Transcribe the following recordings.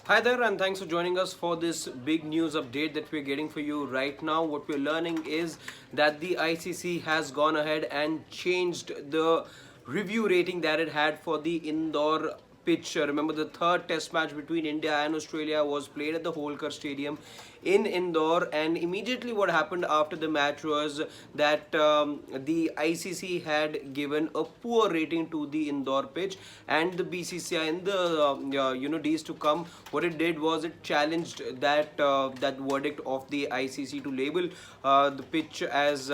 Hi there, and thanks for joining us for this big news update that we're getting for you right now. What we're learning is that the ICC has gone ahead and changed the review rating that it had for the Indore pitch. Remember, the third test match between India and Australia was played at the Holkar Stadium in Indore, and immediately what happened after the match was that the ICC had given a poor rating to the Indore pitch, and the BCCI in the days to come, what it did was it challenged that verdict of the ICC to label the pitch as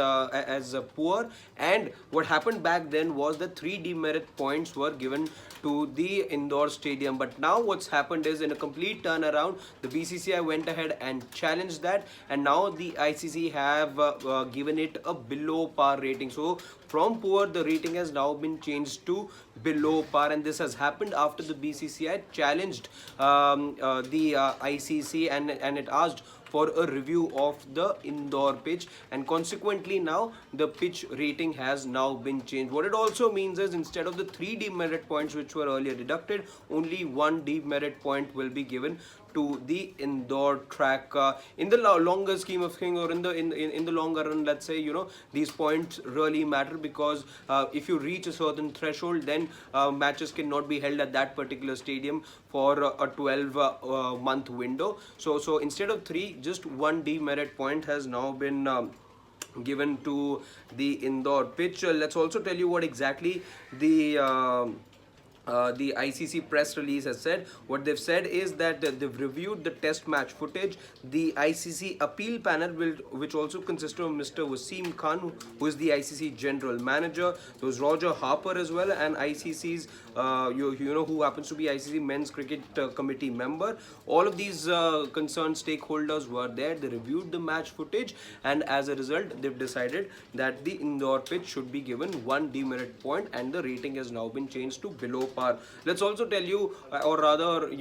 poor. And what happened back then was that 3 demerit points were given to the Indore stadium. But now what's happened is, in a complete turnaround, the BCCI went ahead and challenged that, and now the ICC have given it a below par rating. So from poor, the rating has now been changed to below par, and this has happened after the BCCI challenged the ICC, and it asked for a review of the Indore pitch, and consequently now the pitch rating has now been changed. What it also means is, instead of the 3 demerit points which were earlier deducted, only 1 demerit point will be given to the Indore track. In the longer scheme of things, or in the longer run, let's say, these points really matter, because if you reach a certain threshold, then matches cannot be held at that particular stadium for a 12-month window. So instead of 3, just 1 demerit point has now been given to the Indore pitch. Let's also tell you what exactly the ICC press release has said. What they've said is that they've reviewed the test match footage. The ICC appeal panel, which also consists of Mr. Wasim Khan, who is the ICC general manager. There was Roger Harper as well, and ICC's who happens to be ICC men's cricket committee member. All of these concerned stakeholders were there. They reviewed the match footage, and as a result, they've decided that the Indore pitch should be given 1 demerit point, and the rating has now been changed to below par. Let's also tell you, or rather,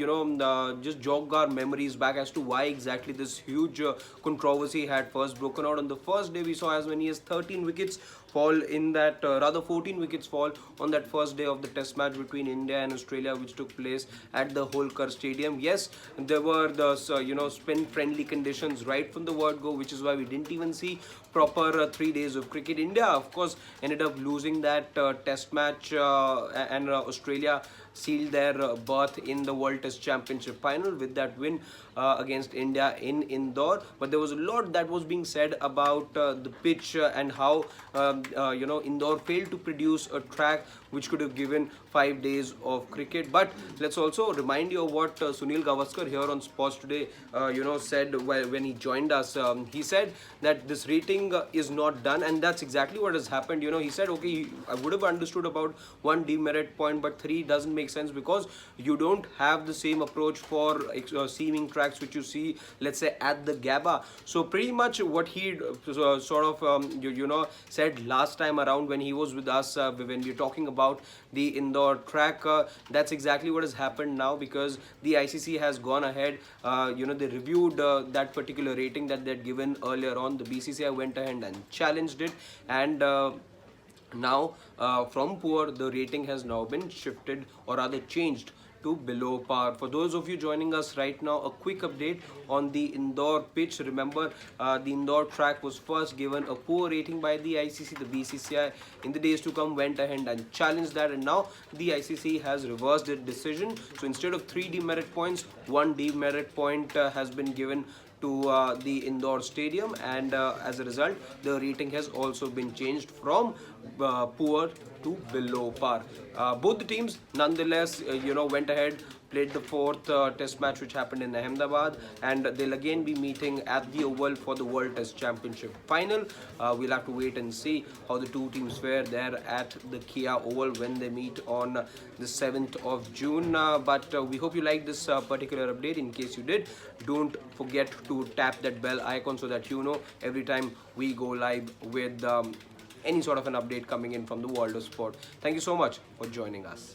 just jog our memories back as to why exactly this huge controversy had first broken out. On the first day, we saw as many as 13 wickets fall in that, rather 14 wickets fall on that first day of the test match between India and Australia, which took place at the Holkar Stadium. Yes, there were the spin friendly conditions right from the word go, which is why we didn't even see proper 3 days of cricket. India, of course, ended up losing that test match, and Australia sealed their berth in the World Test Championship final with that win against India in Indore. But there was a lot that was being said about the pitch, and how Indore failed to produce a track which could have given 5 days of cricket. But let's also remind you of what Sunil Gavaskar here on Sports Today said when he joined us. He said that this rating is not done, and that's exactly what has happened. He said, okay, I would have understood about 1 demerit point, but 3 doesn't make sense, because you don't have the same approach for seaming tracks which you see, let's say, at the Gabba. So pretty much what he said last time around when he was with us, when we were talking about the Indore track, that's exactly what has happened now, because the ICC has gone ahead, they reviewed that particular rating that they'd given earlier on. The BCCI went ahead and challenged it, and now from poor, the rating has now been shifted, or rather changed, to below par. For those of you joining us right now, a quick update on the Indore pitch. Remember, the Indore track was first given a poor rating by the ICC. The BCCI in the days to come went ahead and challenged that, and now the ICC has reversed its decision. So instead of 3 demerit points, 1 demerit point has been given to the Indore stadium, and as a result, the rating has also been changed from poor to below par. Both the teams nonetheless went ahead, played the 4th test match, which happened in Ahmedabad, and they'll again be meeting at the Oval for the World Test Championship final. We'll have to wait and see how the two teams fare there at the Kia Oval when they meet on the 7th of June. But we hope you liked this particular update. In case you did, don't forget to tap that bell icon so that you know every time we go live with any sort of an update coming in from the world of sport. Thank you so much for joining us.